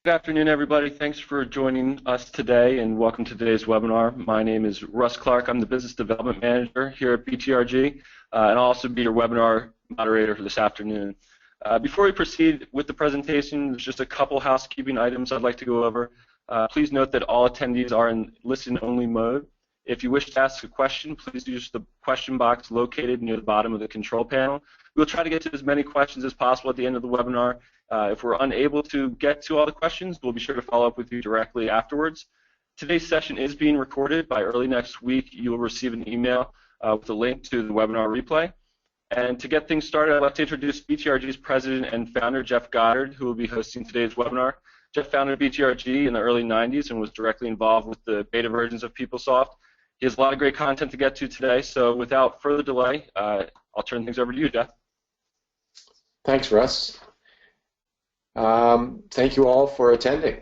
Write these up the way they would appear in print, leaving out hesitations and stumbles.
Good afternoon, everybody. Thanks for joining us today, and welcome to today's webinar. My name is Russ Clark. I'm the Business Development Manager here at BTRG, and I'll also be your webinar moderator for this afternoon. Before we proceed with the presentation, there's just a couple housekeeping items I'd like to go over. Please note that all attendees are in listen-only mode. If you wish to ask a question, please use the question box located near the bottom of the control panel. We'll try to get to as many questions as possible at the end of the webinar. If we're unable to get to all the questions, we'll be sure to follow up with you directly afterwards. Today's session is being recorded. By early next week, you will receive an email with a link to the webinar replay. And to get things started, I'd like to introduce BTRG's president and founder, Jeff Goddard, who will be hosting today's webinar. Jeff founded BTRG in the early 90s and was directly involved with the beta versions of PeopleSoft. He has a lot of great content to get to today, so without further delay, I'll turn things over to you, Jeff. Thanks, Russ. Thank you all for attending.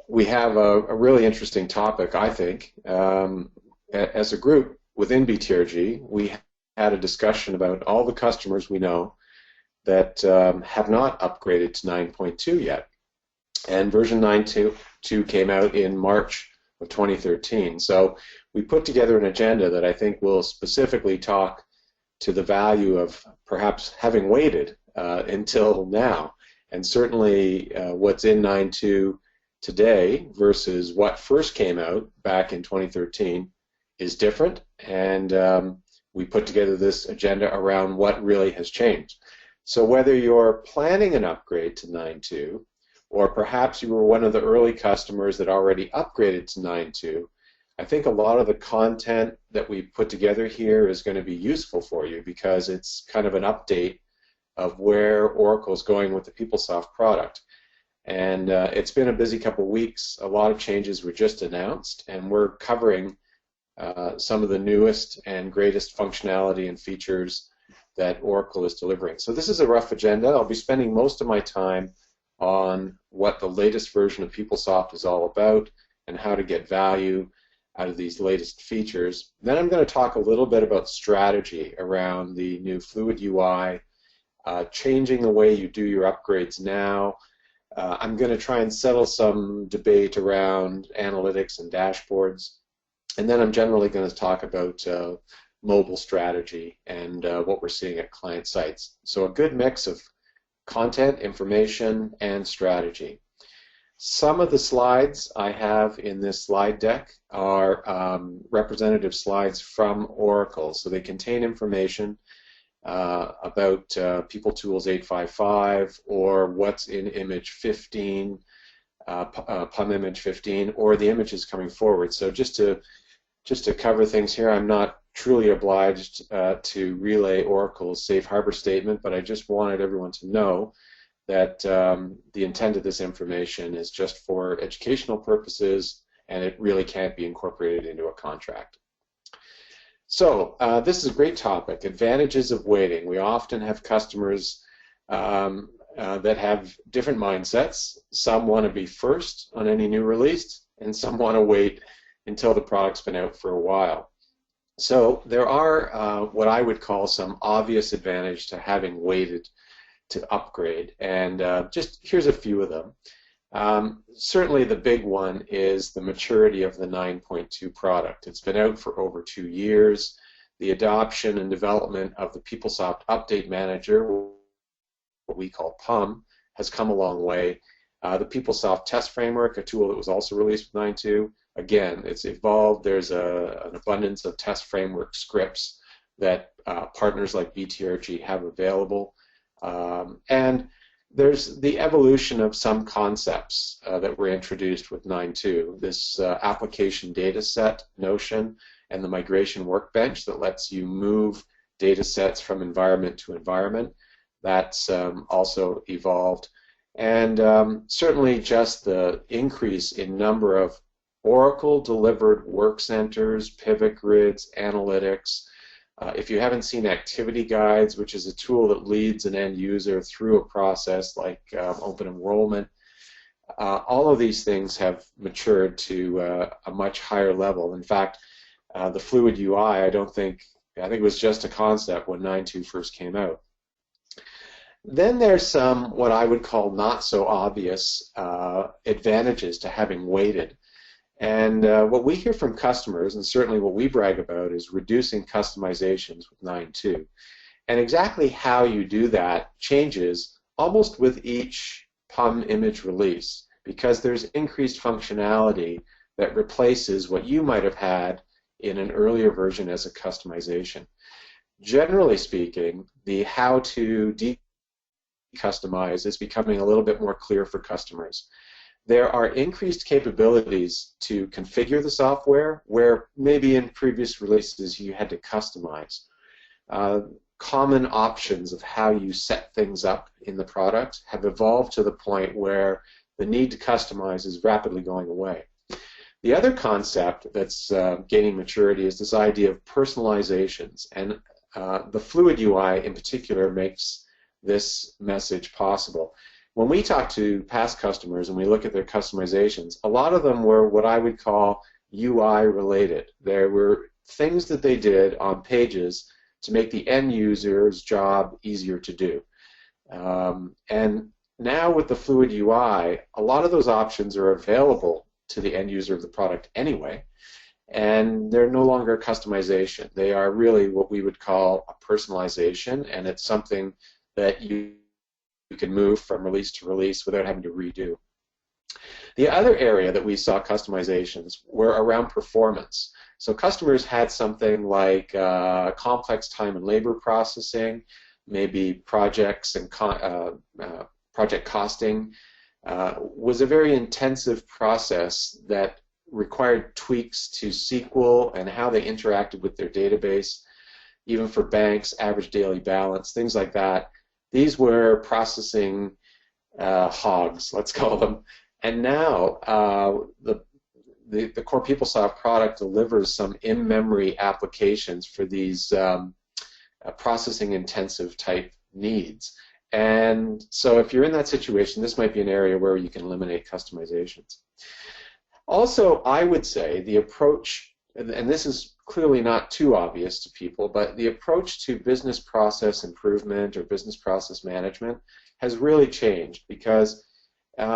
We have a really interesting topic, I think. As a group within BTRG, we had a discussion about all the customers we know that have not upgraded to 9.2 yet. And version 9.2 came out in March of 2013. So we put together an agenda that I think will specifically talk to the value of perhaps having waited until now, and certainly what's in 9.2 today versus what first came out back in 2013 is different, and we put together this agenda around what really has changed. So whether you're planning an upgrade to 9.2, or perhaps you were one of the early customers that already upgraded to 9.2, I think a lot of the content that we put together here is going to be useful for you because it's kind of an update of where Oracle is going with the PeopleSoft product. And it's been a busy couple of weeks. A lot of changes were just announced, and we're covering some of the newest and greatest functionality and features that Oracle is delivering. So this is a rough agenda. I'll be spending most of my time on what the latest version of PeopleSoft is all about and how to get value out of these latest features. Then I'm going to talk a little bit about strategy around the new Fluid UI, changing the way you do your upgrades now. I'm going to try and settle some debate around analytics and dashboards. And then I'm generally going to talk about mobile strategy and what we're seeing at client sites. So a good mix of content, information, and strategy. Some of the slides I have in this slide deck are representative slides from Oracle. So they contain information about PeopleTools 855 or what's in image 15, PUM image 15, or the images coming forward. So just to cover things here, I'm not truly obliged to relay Oracle's safe harbor statement, but I just wanted everyone to know that the intent of this information is just for educational purposes, and it really can't be incorporated into a contract. So this is a great topic, advantages of waiting. We often have customers that have different mindsets. Some want to be first on any new release, and some want to wait until the product's been out for a while. So there are what I would call some obvious advantage to having waited to upgrade, and just here's a few of them. Certainly the big one is the maturity of the 9.2 product. It's been out for over 2 years. The adoption and development of the PeopleSoft Update Manager, what we call PUM, has come a long way. The PeopleSoft Test Framework, a tool that was also released with 9.2, again, it's evolved. There's an abundance of test framework scripts that partners like BTRG have available. And there's the evolution of some concepts that were introduced with 9.2. This application data set notion and the migration workbench that lets you move data sets from environment to environment. That's also evolved. And certainly just the increase in number of Oracle-delivered work centers, pivot grids, analytics. If you haven't seen activity guides, which is a tool that leads an end user through a process like open enrollment, all of these things have matured to a much higher level. In fact, the Fluid UI, I think it was just a concept when 9.2 first came out. Then there's some what I would call not so obvious advantages to having waited. And what we hear from customers, and certainly what we brag about, is reducing customizations with 9.2. And exactly how you do that changes almost with each PUM image release, because there's increased functionality that replaces what you might have had in an earlier version as a customization. Generally speaking, the how to customize is becoming a little bit more clear for customers. There are increased capabilities to configure the software where maybe in previous releases you had to customize. Common options of how you set things up in the product have evolved to the point where the need to customize is rapidly going away. The other concept that's gaining maturity is this idea of personalizations, and the Fluid UI in particular makes this message possible. When we talk to past customers and we look at their customizations, a lot of them were what I would call UI related. There were things that they did on pages to make the end user's job easier to do. And now with the Fluid UI, a lot of those options are available to the end user of the product anyway, and they're no longer customization. They are really what we would call a personalization, and it's something that you can move from release to release without having to redo. The other area that we saw customizations were around performance. So customers had something like complex time and labor processing, maybe projects and project costing, was a very intensive process that required tweaks to SQL and how they interacted with their database, even for banks, average daily balance, things like that. These were processing hogs, let's call them. And now the core PeopleSoft product delivers some in-memory applications for these processing-intensive type needs. And so if you're in that situation, this might be an area where you can eliminate customizations. Also, I would say the approach, and this is clearly not too obvious to people, but the approach to business process improvement or business process management has really changed, because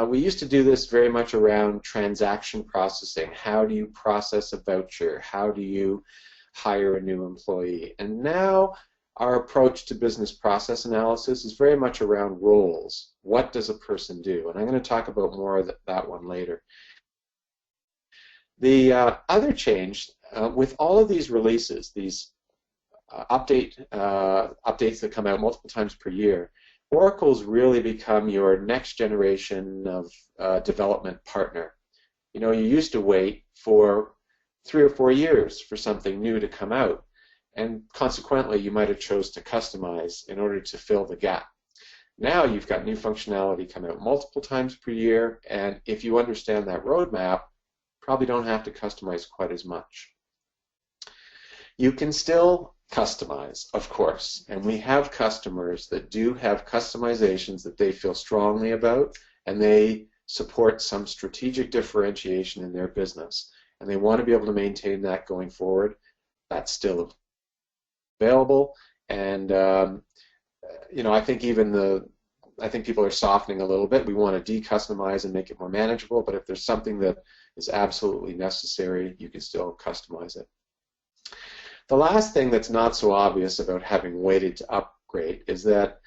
we used to do this very much around transaction processing. How do you process a voucher? How do you hire a new employee? And now our approach to business process analysis is very much around roles. What does a person do? And I'm going to talk about more of that one later. The other change, with all of these releases, these updates that come out multiple times per year, Oracle's really become your next generation of development partner. You know, you used to wait for 3 or 4 years for something new to come out, and consequently you might have chose to customize in order to fill the gap. Now you've got new functionality come out multiple times per year, and if you understand that roadmap, probably don't have to customize quite as much. You can still customize, of course, and we have customers that do have customizations that they feel strongly about, and they support some strategic differentiation in their business, and they want to be able to maintain that going forward. That's still available, and you know, I think people are softening a little bit. We want to decustomize and make it more manageable, but if there's something that is absolutely necessary, you can still customize it. The last thing that's not so obvious about having waited to upgrade is that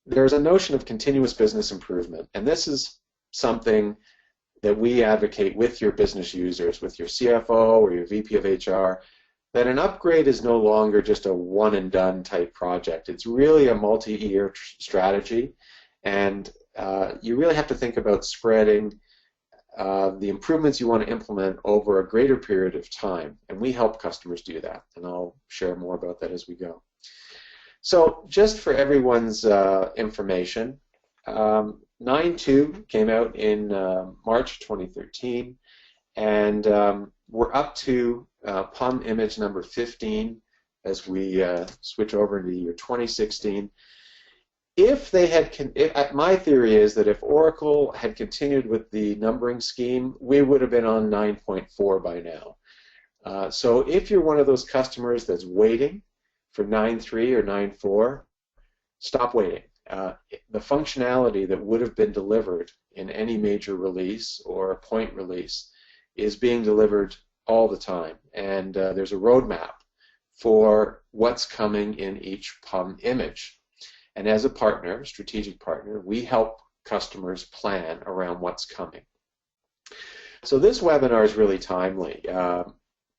there's a notion of continuous business improvement, and this is something that we advocate with your business users, with your CFO or your VP of HR, that an upgrade is no longer just a one-and-done type project. It's really a multi-year strategy, and you really have to think about spreading the improvements you want to implement over a greater period of time, and we help customers do that, and I'll share more about that as we go. So just for everyone's information, 9.2 came out in March 2013, and we're up to PUM image number 15 as we switch over into the year 2016. If they had, my theory is that if Oracle had continued with the numbering scheme, we would have been on 9.4 by now. So if you're one of those customers that's waiting for 9.3 or 9.4, stop waiting. The functionality that would have been delivered in any major release or point release is being delivered all the time, and there's a roadmap for what's coming in each PUM image. And as a partner, strategic partner, we help customers plan around what's coming. So this webinar is really timely.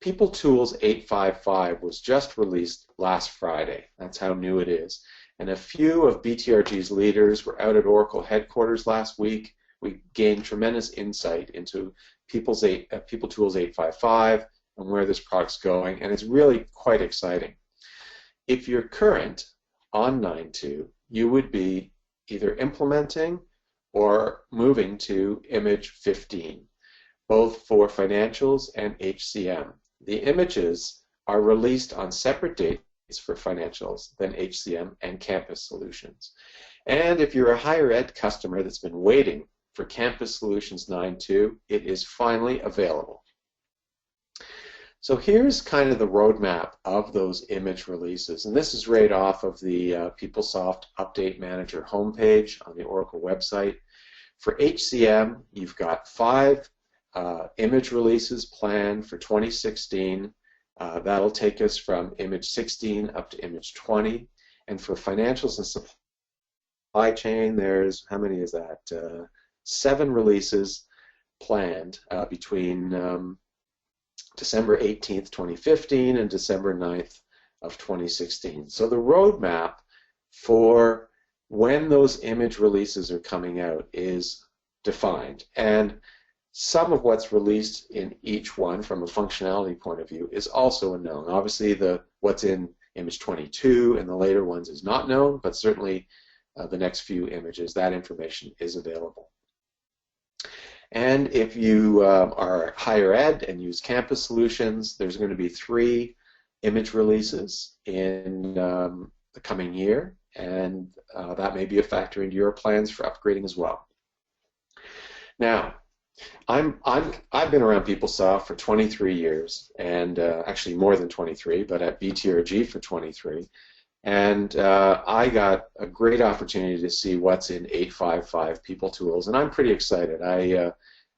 PeopleTools 855 was just released last Friday. That's how new it is. And a few of BTRG's leaders were out at Oracle headquarters last week. We gained tremendous insight into PeopleTools 855 and where this product's going, and it's really quite exciting. If you're current on 9.2, you would be either implementing or moving to image 15, both for financials and HCM. The images are released on separate dates for financials than HCM and campus solutions. And if you're a higher ed customer that's been waiting for Campus Solutions 9.2, it is finally available. So here's kind of the roadmap of those image releases, and this is right off of the PeopleSoft Update Manager homepage on the Oracle website. For HCM, you've got 5 image releases planned for 2016. That'll take us from image 16 up to image 20. And for financials and supply chain, there's, how many is that? 7 releases planned between December 18th, 2015 and December 9th of 2016. So the roadmap for when those image releases are coming out is defined. And some of what's released in each one from a functionality point of view is also unknown. Obviously, what's in image 22 and the later ones is not known, but certainly the next few images, that information is available. And if you are higher ed and use campus solutions, there's going to be 3 image releases in the coming year, and that may be a factor into your plans for upgrading as well. Now, I've been around PeopleSoft for 23 years, and actually more than 23, but at BTRG for 23. And I got a great opportunity to see what's in 855 PeopleTools, and I'm pretty excited.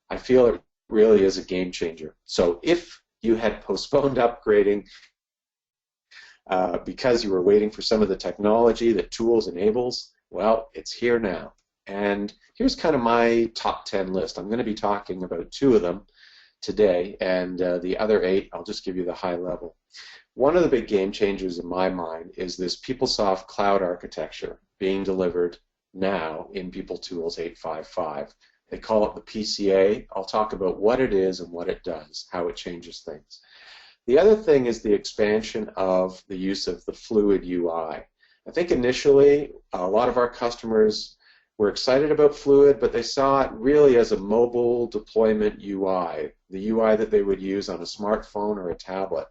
I feel it really is a game changer. So if you had postponed upgrading because you were waiting for some of the technology that Tools enables, well, it's here now. And here's kind of my top 10 list. I'm going to be talking about 2 of them today, and the other 8, I'll just give you the high level. One of the big game changers in my mind is this PeopleSoft cloud architecture being delivered now in PeopleTools 855. They call it the PCA. I'll talk about what it is and what it does, how it changes things. The other thing is the expansion of the use of the fluid UI. I think initially a lot of our customers were excited about Fluid, but they saw it really as a mobile deployment UI, the UI that they would use on a smartphone or a tablet.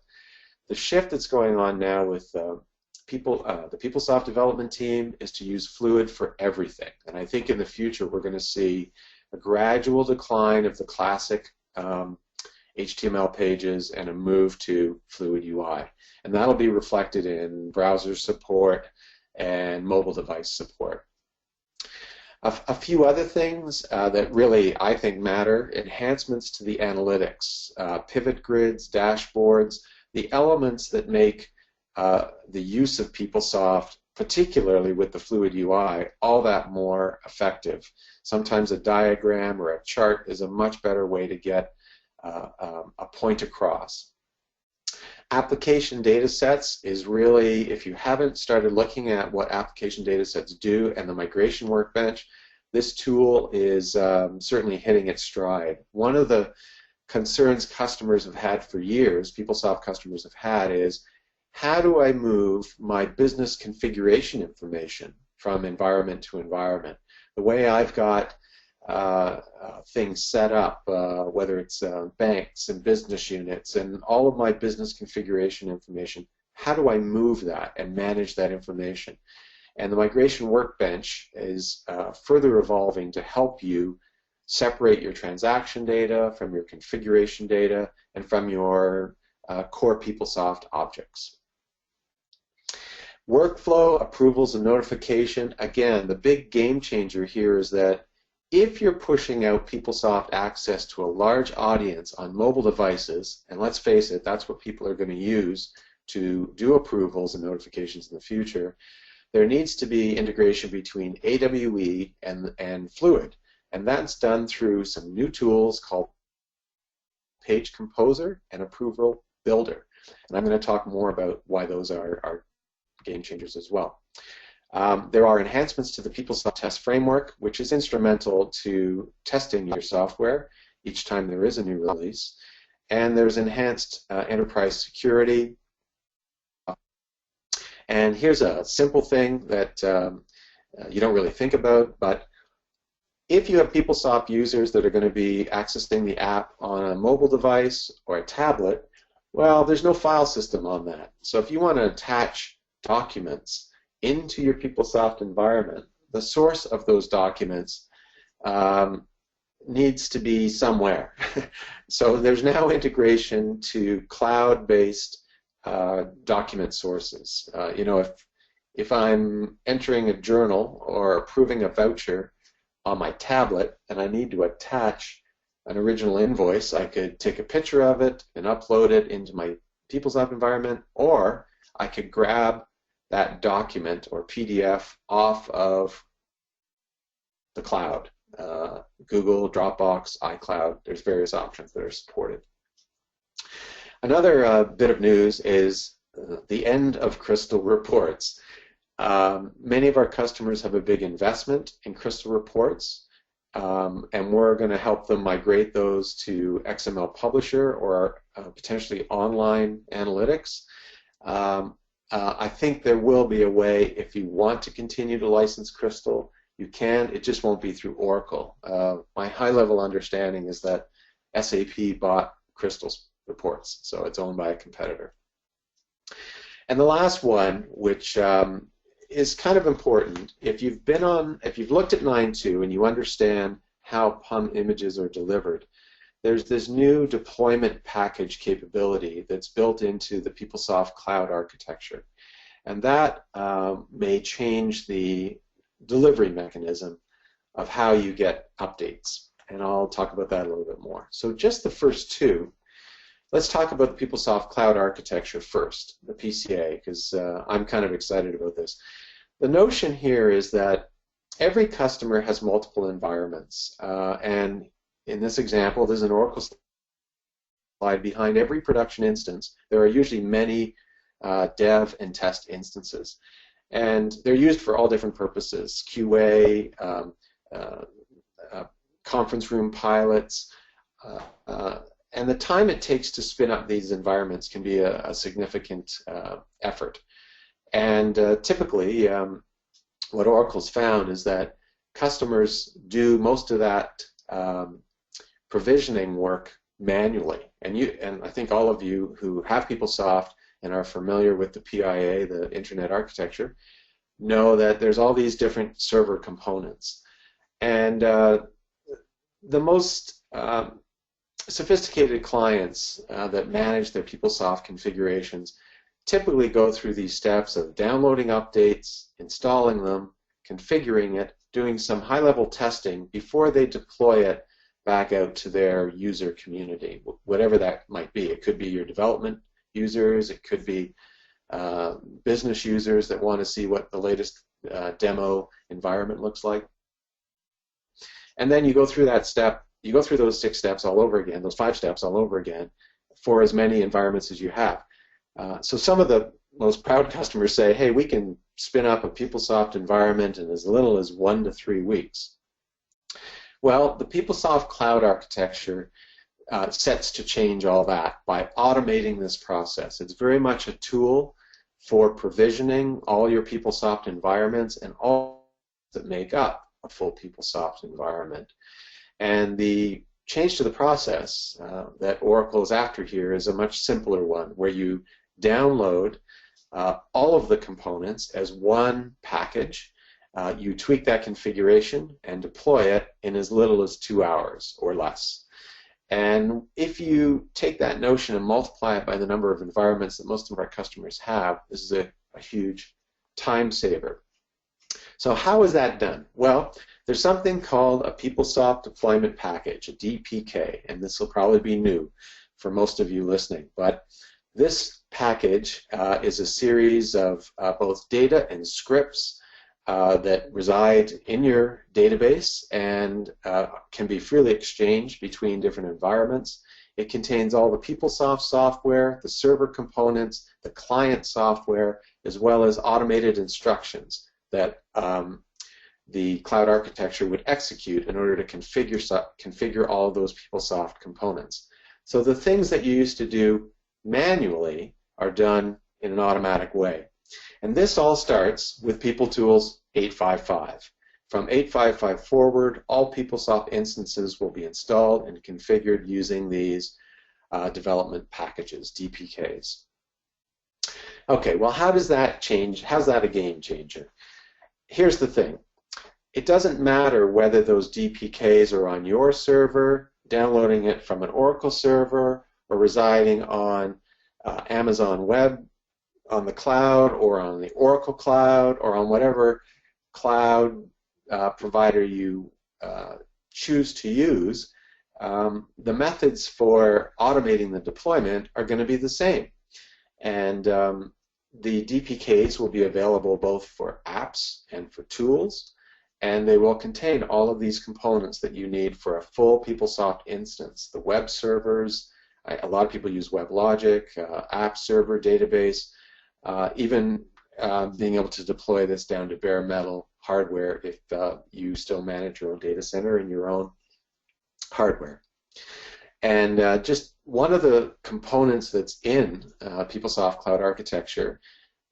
The shift that's going on now with the PeopleSoft development team is to use Fluid for everything. And I think in the future we're going to see a gradual decline of the classic HTML pages and a move to Fluid UI. And that'll be reflected in browser support and mobile device support. A few other things that really, I think, matter: enhancements to the analytics, pivot grids, dashboards, the elements that make the use of PeopleSoft, particularly with the Fluid UI, all that more effective. Sometimes a diagram or a chart is a much better way to get a point across. Application data sets is really, if you haven't started looking at what application data sets do and the migration workbench, this tool is certainly hitting its stride. One of the concerns customers have had for years, PeopleSoft customers have had, is how do I move my business configuration information from environment to environment? The way I've got things set up, whether it's banks and business units and all of my business configuration information, how do I move that and manage that information? And the migration workbench is further evolving to help you separate your transaction data from your configuration data and from your core PeopleSoft objects. Workflow, approvals, and notification. Again, the big game changer here is that if you're pushing out PeopleSoft access to a large audience on mobile devices, and let's face it, that's what people are going to use to do approvals and notifications in the future, there needs to be integration between AWE and Fluid. And that's done through some new tools called Page Composer and Approval Builder. And I'm going to talk more about why those are game changers as well. There are enhancements to the PeopleSoft test framework, which is instrumental to testing your software each time there is a new release. And there's enhanced enterprise security. And here's a simple thing that you don't really think about, but if you have PeopleSoft users that are going to be accessing the app on a mobile device or a tablet, well, there's no file system on that. So if you want to attach documents into your PeopleSoft environment, the source of those documents needs to be somewhere. So there's now integration to cloud-based document sources. You know, if I'm entering a journal or approving a voucher on my tablet and I need to attach an original invoice, I could take a picture of it and upload it into my PeopleSoft environment, or I could grab that document or PDF off of the cloud. Google, Dropbox, iCloud, there's various options that are supported. Another bit of news is the end of Crystal reports. Many of our customers have a big investment in Crystal reports, and we're going to help them migrate those to XML Publisher or potentially online analytics. I think there will be a way, if you want to continue to license Crystal, you can. It just won't be through Oracle. My high-level understanding is that SAP bought Crystal's reports, so it's owned by a competitor. And the last one, which is kind of important, if you've looked at 9.2 and you understand how PUM images are delivered, there's this new deployment package capability that's built into the PeopleSoft cloud architecture. And that may change the delivery mechanism of how you get updates. And I'll talk about that a little bit more. So just the first two. Let's talk about the PeopleSoft cloud architecture first, the PCA, because I'm kind of excited about this. The notion here is that every customer has multiple environments, and in this example, there's an Oracle slide behind every production instance. There are usually many dev and test instances, and they're used for all different purposes: QA, conference room pilots. And the time it takes to spin up these environments can be a significant effort. And typically, what Oracle's found is that customers do most of that provisioning work manually. And I think all of you who have PeopleSoft and are familiar with the PIA, the Internet Architecture, know that there's all these different server components. And the most sophisticated clients that manage their PeopleSoft configurations typically go through these steps of downloading updates, installing them, configuring it, doing some high-level testing before they deploy it back out to their user community, whatever that might be. It could be your development users, it could be business users that want to see what the latest demo environment looks like. And then you go through that step. You go through those 6 steps all over again, those 5 steps all over again, for as many environments as you have. So some of the most proud customers say, hey, we can spin up a PeopleSoft environment in as little as 1 to 3 weeks. Well, the PeopleSoft cloud architecture sets to change all that by automating this process. It's very much a tool for provisioning all your PeopleSoft environments and all that make up a full PeopleSoft environment. And the change to the process that Oracle is after here is a much simpler one, where you download all of the components as one package. You tweak that configuration and deploy it in as little as 2 hours or less. And if you take that notion and multiply it by the number of environments that most of our customers have, this is a huge time saver. So how is that done? Well, there's something called a PeopleSoft deployment package, a DPK, and this will probably be new for most of you listening. But this package is a series of both data and scripts that reside in your database and can be freely exchanged between different environments. It contains all the PeopleSoft software, the server components, the client software, as well as automated instructions that the cloud architecture would execute in order to configure all of those PeopleSoft components. So the things that you used to do manually are done in an automatic way. And this all starts with PeopleTools 855. From 855 forward, all PeopleSoft instances will be installed and configured using these development packages, DPKs. Okay, well, how does that change? How's that a game changer? Here's the thing. It doesn't matter whether those DPKs are on your server, downloading it from an Oracle server, or residing on Amazon Web, on the cloud, or on the Oracle cloud, or on whatever cloud provider you choose to use. The methods for automating the deployment are going to be the same. And the DPKs will be available both for apps and for tools, and they will contain all of these components that you need for a full PeopleSoft instance. The web servers, a lot of people use WebLogic, app server, database, even being able to deploy this down to bare metal hardware if you still manage your own data center and your own hardware. And just one of the components that's in PeopleSoft Cloud Architecture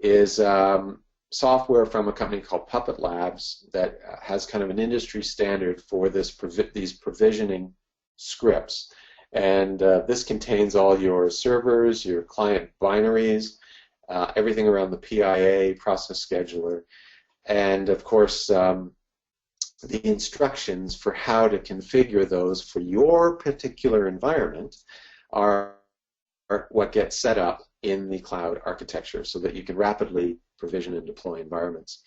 is software from a company called Puppet Labs that has kind of an industry standard for these provisioning scripts. And this contains all your servers, your client binaries, everything around the PIA, process scheduler, and of course the instructions for how to configure those for your particular environment are what gets set up in the cloud architecture so that you can rapidly provision and deploy environments.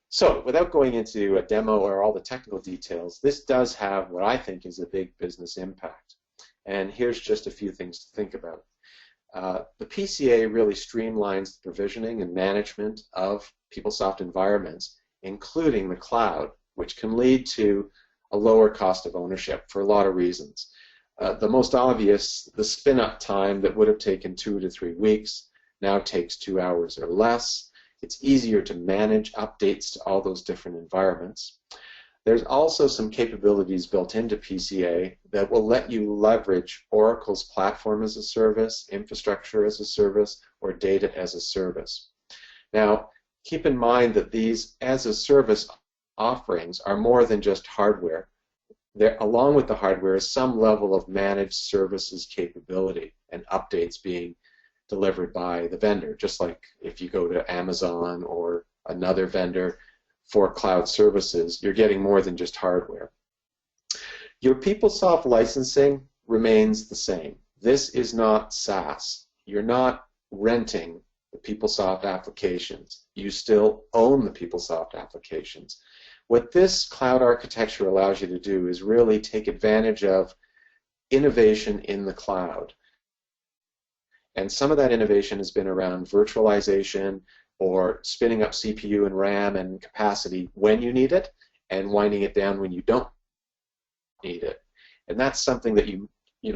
So without going into a demo or all the technical details, this does have what I think is a big business impact. And here's just a few things to think about. The PCA really streamlines the provisioning and management of PeopleSoft environments, including the cloud, which can lead to a lower cost of ownership for a lot of reasons. The most obvious, the spin-up time that would have taken 2 to 3 weeks now takes 2 hours or less. It's easier to manage updates to all those different environments. There's also some capabilities built into PCA that will let you leverage Oracle's platform as a service, infrastructure as a service, or data as a service. Now, keep in mind that these as a service offerings are more than just hardware. Along with the hardware is some level of managed services capability and updates being delivered by the vendor, just like if you go to Amazon or another vendor for cloud services, you're getting more than just hardware. Your PeopleSoft licensing remains the same. This is not SaaS. You're not renting the PeopleSoft applications. You still own the PeopleSoft applications. What this cloud architecture allows you to do is really take advantage of innovation in the cloud. And some of that innovation has been around virtualization or spinning up CPU and RAM and capacity when you need it and winding it down when you don't need it. And that's something that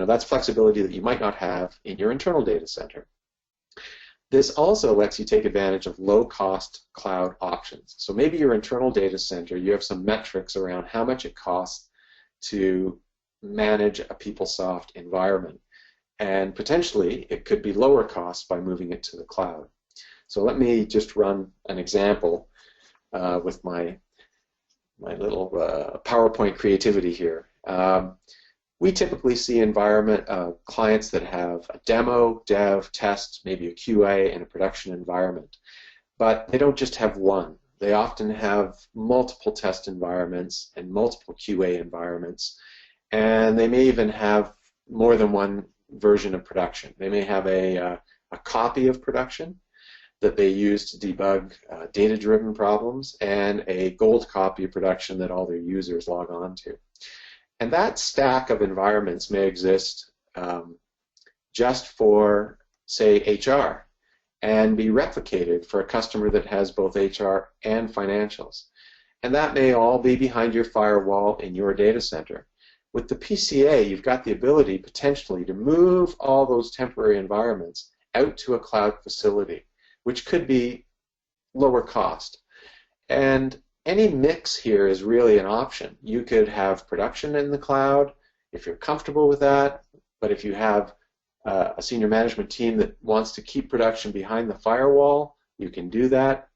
that's flexibility that you might not have in your internal data center. This also lets you take advantage of low-cost cloud options. So maybe your internal data center, you have some metrics around how much it costs to manage a PeopleSoft environment. And potentially, it could be lower cost by moving it to the cloud. So let me just run an example with my little PowerPoint creativity here. We typically see clients that have a demo, dev, test, maybe a QA, and a production environment. But they don't just have one. They often have multiple test environments and multiple QA environments. And they may even have more than one version of production. They may have a copy of production. that they use to debug data-driven problems, and a gold copy of production that all their users log on to. And that stack of environments may exist just for, say, HR, and be replicated for a customer that has both HR and financials. And that may all be behind your firewall in your data center. With the PCA, you've got the ability potentially to move all those temporary environments out to a cloud facility, which could be lower cost. And any mix here is really an option. You could have production in the cloud if you're comfortable with that, but if you have a senior management team that wants to keep production behind the firewall, you can do that.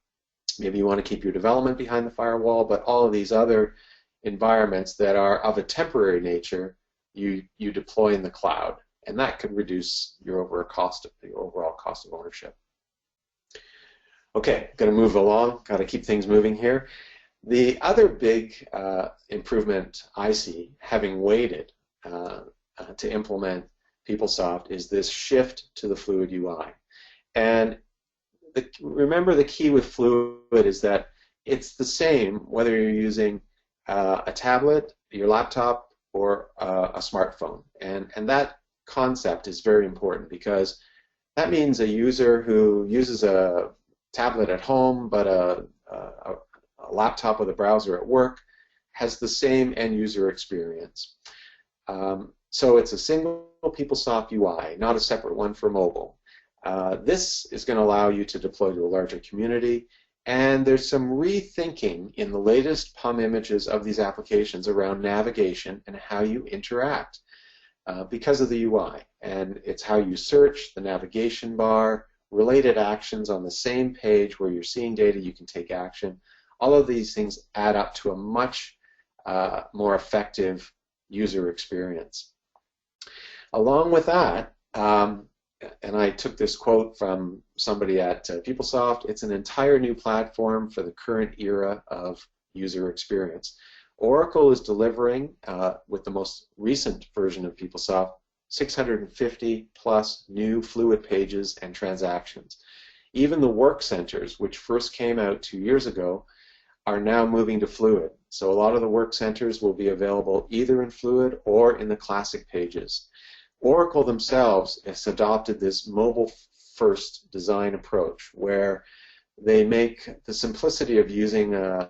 Maybe you want to keep your development behind the firewall, but all of these other environments that are of a temporary nature, you deploy in the cloud, and that could reduce your overall cost of ownership. Okay, going to move along. Got to keep things moving here. The other big improvement I see, having waited to implement PeopleSoft, is this shift to the Fluid UI. And remember, the key with Fluid is that it's the same whether you're using a tablet, your laptop, or a smartphone. And that concept is very important, because that means a user who uses a tablet at home but a laptop with a browser at work has the same end user experience. So it's a single PeopleSoft UI, not a separate one for mobile. This is going to allow you to deploy to a larger community, and there's some rethinking in the latest PUM images of these applications around navigation and how you interact because of the UI. And it's how you search, the navigation bar, related actions on the same page where you're seeing data, you can take action. All of these things add up to a much more effective user experience. Along with that, and I took this quote from somebody at PeopleSoft, it's an entire new platform for the current era of user experience. Oracle is delivering, with the most recent version of PeopleSoft, 650 plus new Fluid pages and transactions. Even the work centers, which first came out 2 years ago, are now moving to Fluid. So a lot of the work centers will be available either in Fluid or in the classic pages. Oracle themselves has adopted this mobile-first design approach, where they make the simplicity of using a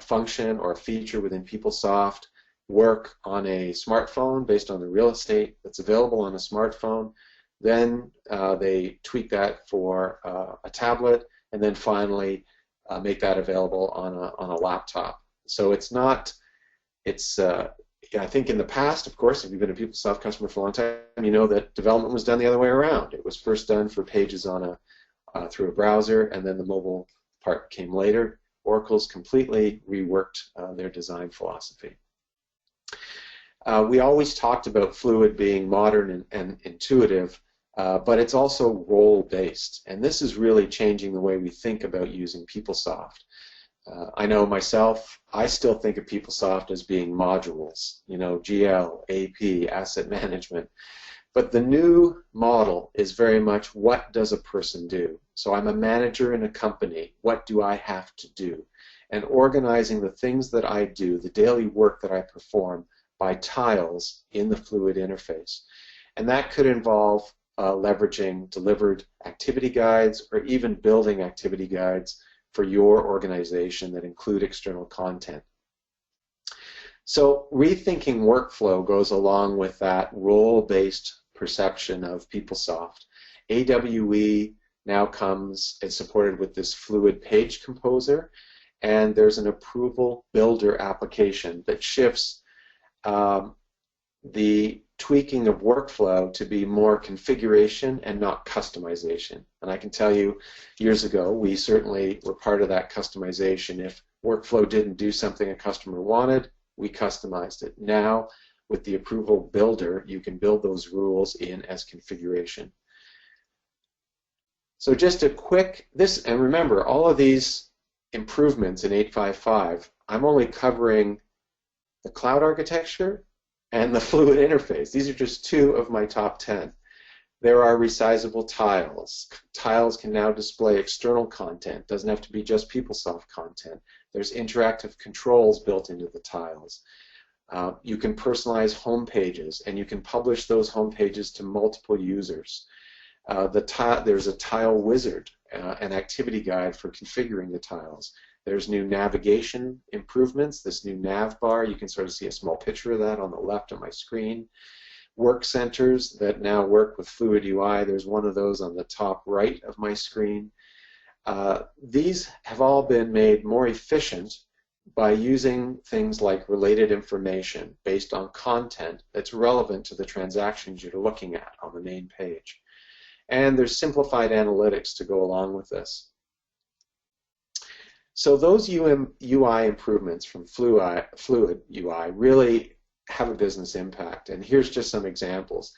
function or a feature within PeopleSoft work on a smartphone based on the real estate that's available on a smartphone. Then they tweak that for a tablet, and then finally make that available on a laptop. So it's not, I think in the past, of course, if you've been a PeopleSoft customer for a long time, you know that development was done the other way around. It was first done for pages on through a browser, and then the mobile part came later. Oracle's completely reworked their design philosophy. We always talked about Fluid being modern and intuitive, but it's also role-based, and this is really changing the way we think about using PeopleSoft. I know myself, I still think of PeopleSoft as being modules, you know, GL, AP, asset management. But the new model is very much, what does a person do? So I'm a manager in a company. What do I have to do? And organizing the things that I do, the daily work that I perform, by tiles in the Fluid interface. And that could involve leveraging delivered activity guides, or even building activity guides for your organization that include external content. So rethinking workflow goes along with that role-based perception of PeopleSoft. AWE now comes and supported with this Fluid page composer, and there's an approval builder application that shifts the tweaking of workflow to be more configuration and not customization. And I can tell you, years ago, we certainly were part of that customization. If workflow didn't do something a customer wanted, we customized it. Now, with the approval builder, you can build those rules in as configuration. So just a quick, and remember, all of these improvements in 8.5.5, I'm only covering the cloud architecture and the Fluid interface. These are just 2 of my top 10. There are resizable tiles. Tiles can now display external content. Doesn't have to be just PeopleSoft content. There's interactive controls built into the tiles. You can personalize home pages, and you can publish those home pages to multiple users. There's a tile wizard, an activity guide for configuring the tiles. There's new navigation improvements, this new nav bar. You can sort of see a small picture of that on the left of my screen. Work centers that now work with Fluid UI. There's one of those on the top right of my screen. These have all been made more efficient by using things like related information based on content that's relevant to the transactions you're looking at on the main page. And there's simplified analytics to go along with this. So those UI improvements from Fluid UI really have a business impact. And here's just some examples.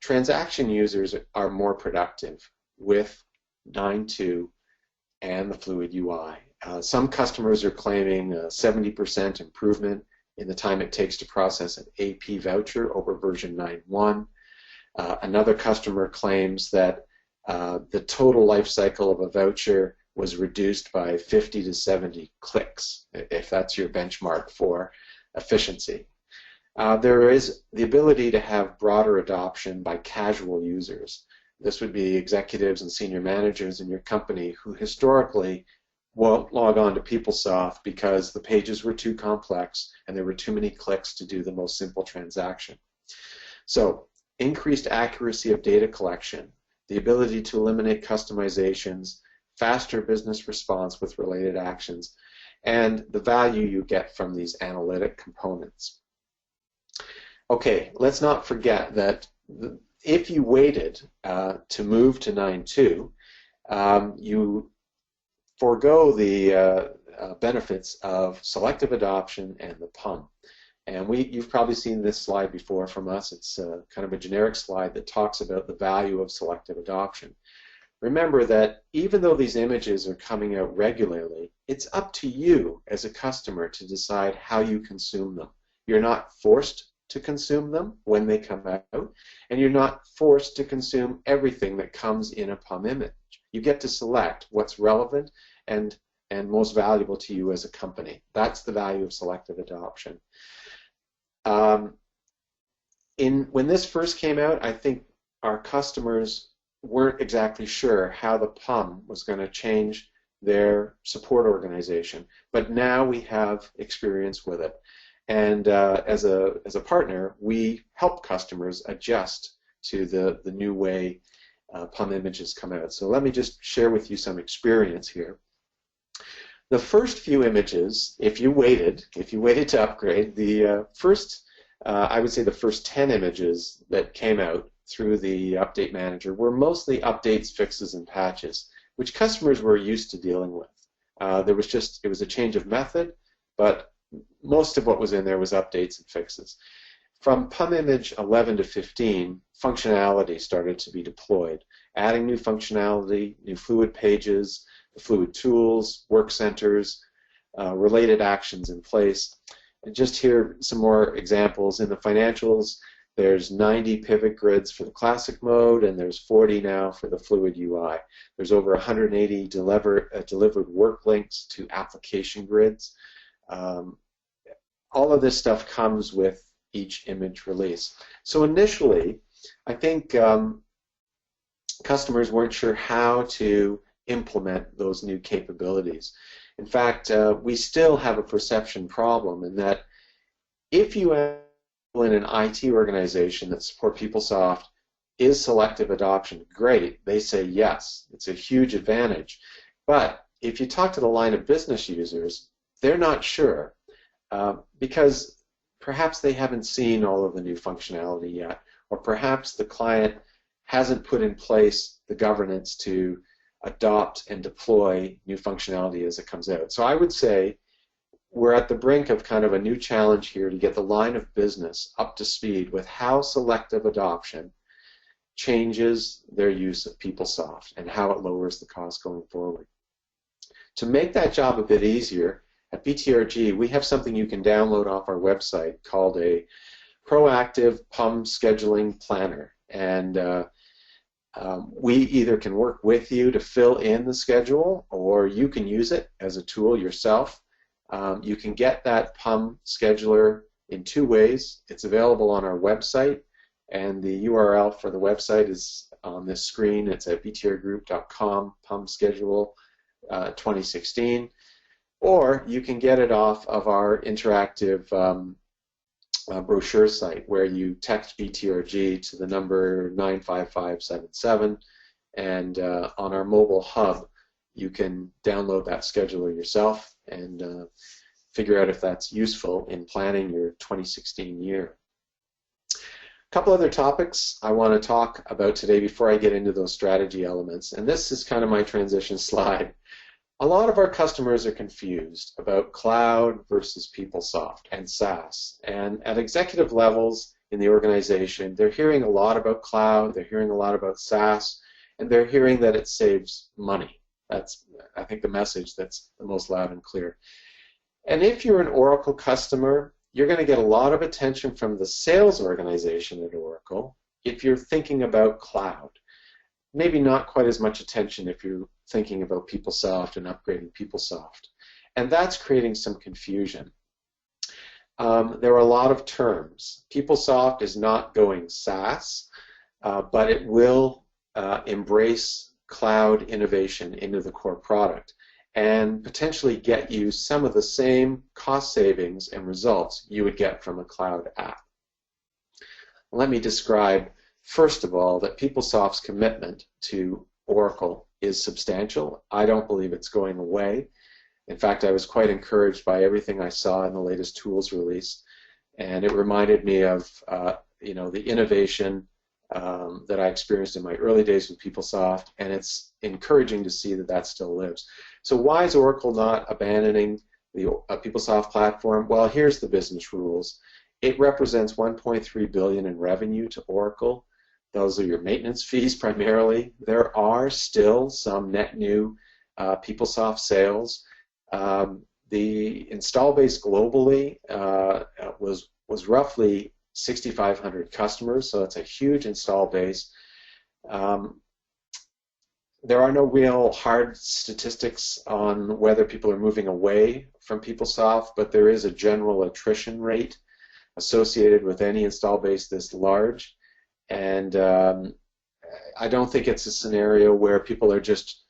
Transaction users are more productive with 9.2 and the Fluid UI. Some customers are claiming a 70% improvement in the time it takes to process an AP voucher over version 9.1. Another customer claims that the total life cycle of a voucher was reduced by 50 to 70 clicks, if that's your benchmark for efficiency. There is the ability to have broader adoption by casual users. This would be executives and senior managers in your company who historically won't log on to PeopleSoft because the pages were too complex and there were too many clicks to do the most simple transaction. So, increased accuracy of data collection, the ability to eliminate customizations, faster business response with related actions, and the value you get from these analytic components. Okay, let's not forget that if you waited to move to 9.2, you forego the benefits of selective adoption and the PUM. And you've probably seen this slide before from us. It's kind of a generic slide that talks about the value of selective adoption. Remember that even though these images are coming out regularly, it's up to you as a customer to decide how you consume them. You're not forced to consume them when they come out, and you're not forced to consume everything that comes in a PUM image. You get to select what's relevant and most valuable to you as a company. That's the value of selective adoption. When this first came out, I think our customers weren't exactly sure how the PUM was going to change their support organization, but now we have experience with it. And as a partner, we help customers adjust to the new way PUM images come out. So let me just share with you some experience here. The first few images, if you waited to upgrade, the I would say the first 10 images that came out through the Update Manager were mostly updates, fixes, and patches, which customers were used to dealing with. It was a change of method, but most of what was in there was updates and fixes. From PUM image 11 to 15, functionality started to be deployed, adding new functionality, new Fluid pages, the Fluid tools, work centers, related actions in place. And just here some more examples. In the financials, there's 90 pivot grids for the classic mode, and there's 40 now for the Fluid UI. There's over 180 delivered work links to application grids. All of this stuff comes with each image release. So initially, I think customers weren't sure how to implement those new capabilities. In fact, we still have a perception problem in that if you have in an IT organization that support PeopleSoft, is selective adoption great? They say yes. It's a huge advantage. But if you talk to the line of business users, they're not sure because perhaps they haven't seen all of the new functionality yet, or perhaps the client hasn't put in place the governance to adopt and deploy new functionality as it comes out. So I would say we're at the brink of kind of a new challenge here to get the line of business up to speed with how selective adoption changes their use of PeopleSoft and how it lowers the cost going forward. To make that job a bit easier, at BTRG we have something you can download off our website called a proactive PUM scheduling planner. And We either can work with you to fill in the schedule, or you can use it as a tool yourself. You can get that PUM scheduler in two ways. It's available on our website, and the URL for the website is on this screen. It's at btrgroup.com, PUM schedule 2016. Or you can get it off of our interactive brochure site, where you text BTRG to the number 95577, and on our mobile hub you can download that scheduler yourself and figure out if that's useful in planning your 2016 year. A couple other topics I want to talk about today before I get into those strategy elements, and this is kind of my transition slide. A lot of our customers are confused about cloud versus PeopleSoft and SaaS, and at executive levels in the organization, they're hearing a lot about cloud, they're hearing a lot about SaaS, and they're hearing that it saves money. That's, I think, the message that's the most loud and clear. And if you're an Oracle customer, you're going to get a lot of attention from the sales organization at Oracle if you're thinking about cloud. Maybe not quite as much attention if you're thinking about PeopleSoft and upgrading PeopleSoft. And that's creating some confusion. There are a lot of terms. PeopleSoft is not going SaaS, but it will embrace cloud innovation into the core product and potentially get you some of the same cost savings and results you would get from a cloud app. Let me describe, first of all, that PeopleSoft's commitment to Oracle is substantial. I don't believe it's going away. In fact, I was quite encouraged by everything I saw in the latest tools release, and it reminded me of the innovation that I experienced in my early days with PeopleSoft, and it's encouraging to see that that still lives. So why is Oracle not abandoning the PeopleSoft platform? Well, here's the business rules. It represents $1.3 billion in revenue to Oracle. Those are your maintenance fees primarily. There are still some net new PeopleSoft sales. The install base globally was roughly 6,500 customers, so it's a huge install base. There are no real hard statistics on whether people are moving away from PeopleSoft, but there is a general attrition rate associated with any install base this large. And I don't think it's a scenario where people are just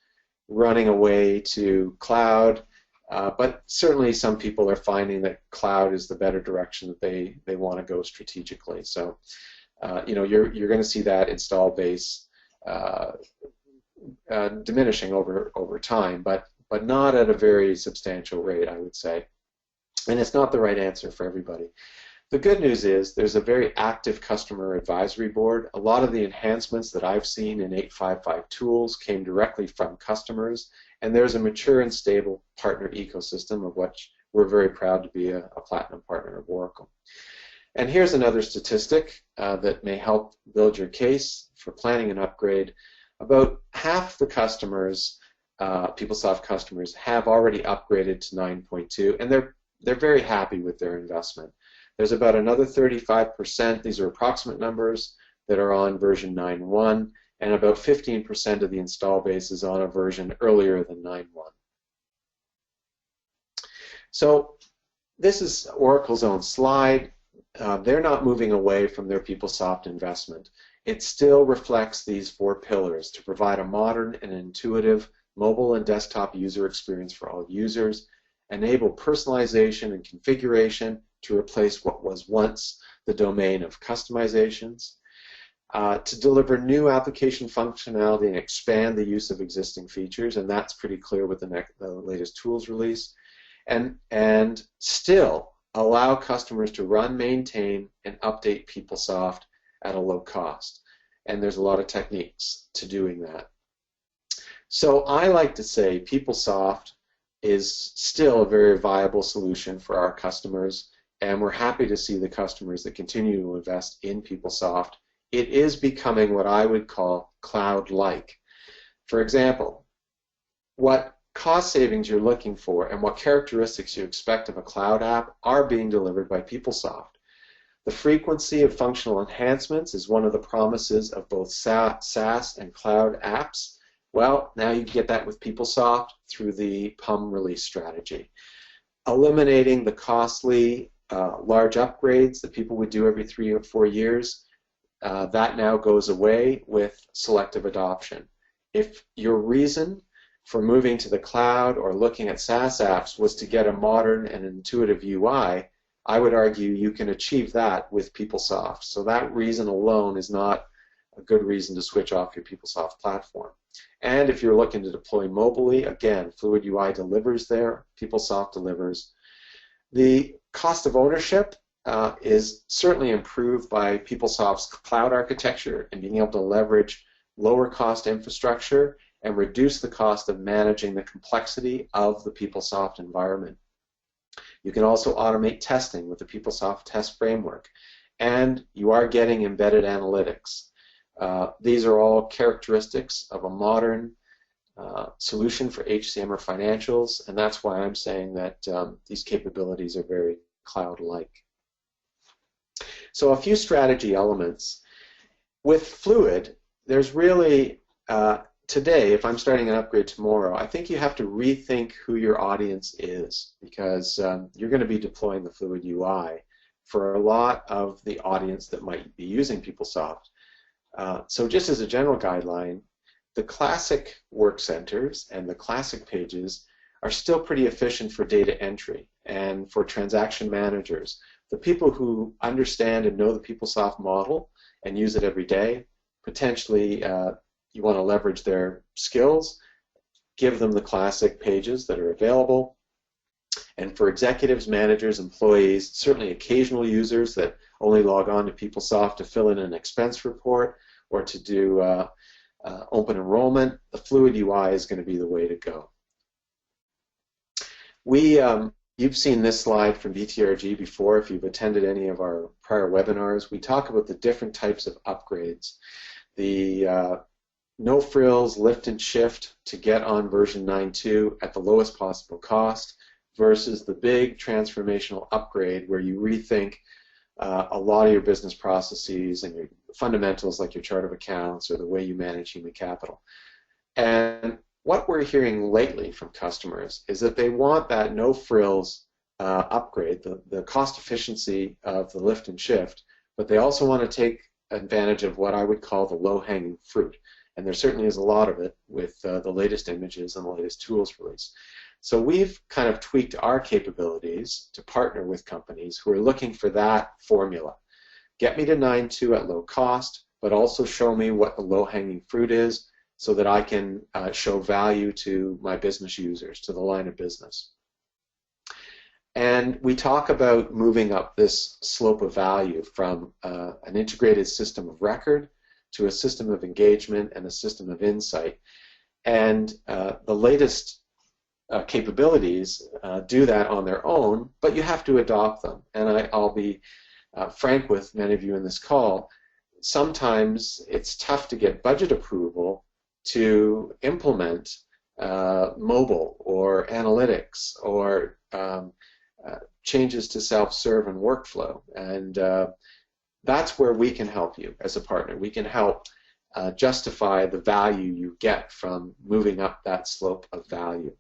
running away to cloud, but certainly some people are finding that cloud is the better direction that they want to go strategically. So you're going to see that install base diminishing over time, but not at a very substantial rate, I would say. And it's not the right answer for everybody. The good news is there's a very active customer advisory board. A lot of the enhancements that I've seen in 855 tools came directly from customers, and there's a mature and stable partner ecosystem of which we're very proud to be a platinum partner of Oracle. And here's another statistic that may help build your case for planning an upgrade. About half the customers, PeopleSoft customers, have already upgraded to 9.2, and they're very happy with their investment. There's about another 35%, these are approximate numbers, that are on version 9.1, and about 15% of the install base is on a version earlier than 9.1. So this is Oracle's own slide. They're not moving away from their PeopleSoft investment. It still reflects these four pillars: to provide a modern and intuitive mobile and desktop user experience for all users, enable personalization and configuration to replace what was once the domain of customizations, to deliver new application functionality and expand the use of existing features, and that's pretty clear with the latest tools release, and still allow customers to run, maintain, and update PeopleSoft at a low cost. And there's a lot of techniques to doing that. So I like to say PeopleSoft is still a very viable solution for our customers, and we're happy to see the customers that continue to invest in PeopleSoft. It is becoming what I would call cloud-like. For example, what cost savings you're looking for and what characteristics you expect of a cloud app are being delivered by PeopleSoft. The frequency of functional enhancements is one of the promises of both SaaS and cloud apps. Well, now you get that with PeopleSoft through the PUM release strategy. Eliminating the costly large upgrades that people would do every 3 or 4 years, that now goes away with selective adoption. If your reason for moving to the cloud or looking at SaaS apps was to get a modern and intuitive UI, I would argue you can achieve that with PeopleSoft. So that reason alone is not a good reason to switch off your PeopleSoft platform. And if you're looking to deploy mobilely, again, Fluid UI delivers there, PeopleSoft delivers. The cost of ownership is certainly improved by PeopleSoft's cloud architecture and being able to leverage lower cost infrastructure and reduce the cost of managing the complexity of the PeopleSoft environment. You can also automate testing with the PeopleSoft test framework, and you are getting embedded analytics. These are all characteristics of a modern solution for HCM or financials, and that's why I'm saying that these capabilities are very cloud-like. So a few strategy elements. With Fluid, there's really, today, if I'm starting an upgrade tomorrow, I think you have to rethink who your audience is, because you're going to be deploying the Fluid UI for a lot of the audience that might be using PeopleSoft. So just as a general guideline, the classic work centers and the classic pages are still pretty efficient for data entry and for transaction managers. The people who understand and know the PeopleSoft model and use it every day, potentially you want to leverage their skills, give them the classic pages that are available. And for executives, managers, employees, certainly occasional users that only log on to PeopleSoft to fill in an expense report or to do open enrollment, the Fluid UI is going to be the way to go. You've seen this slide from BTRG before if you've attended any of our prior webinars. We talk about the different types of upgrades. The no frills, lift and shift to get on version 9.2 at the lowest possible cost versus the big transformational upgrade where you rethink a lot of your business processes and your fundamentals like your chart of accounts or the way you manage human capital. And what we're hearing lately from customers is that they want that no frills upgrade, the cost efficiency of the lift and shift, but they also want to take advantage of what I would call the low-hanging fruit. And there certainly is a lot of it with the latest images and the latest tools release. So we've kind of tweaked our capabilities to partner with companies who are looking for that formula. Get me to 9.2 at low cost, but also show me what the low-hanging fruit is so that I can show value to my business users, to the line of business. And we talk about moving up this slope of value from an integrated system of record to a system of engagement and a system of insight. And the latest capabilities do that on their own, but you have to adopt them. And I'll be frank with many of you in this call, sometimes it's tough to get budget approval to implement mobile or analytics or changes to self-serve and workflow. And that's where we can help you as a partner. We can help justify the value you get from moving up that slope of value.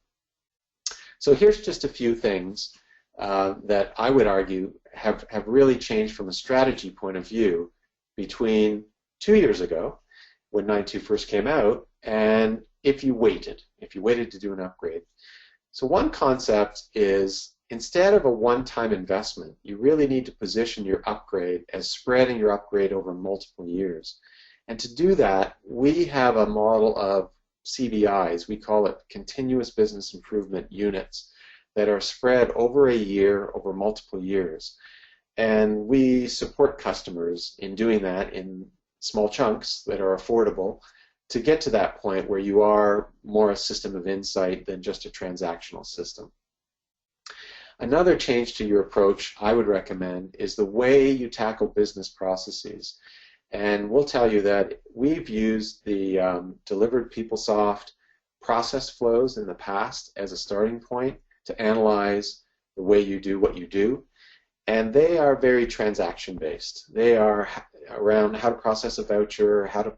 So here's just a few things that I would argue have really changed from a strategy point of view between 2 years ago when 9.2 first came out and if you waited to do an upgrade. So one concept is instead of a one-time investment, you really need to position your upgrade as spreading your upgrade over multiple years. And to do that, we have a model of CBIs, we call it Continuous Business Improvement Units, that are spread over a year, over multiple years. And we support customers in doing that in small chunks that are affordable to get to that point where you are more a system of insight than just a transactional system. Another change to your approach I would recommend is the way you tackle business processes. And we'll tell you that we've used the delivered PeopleSoft process flows in the past as a starting point to analyze the way you do what you do. and they are very transaction-based. They are around how to process a voucher, how to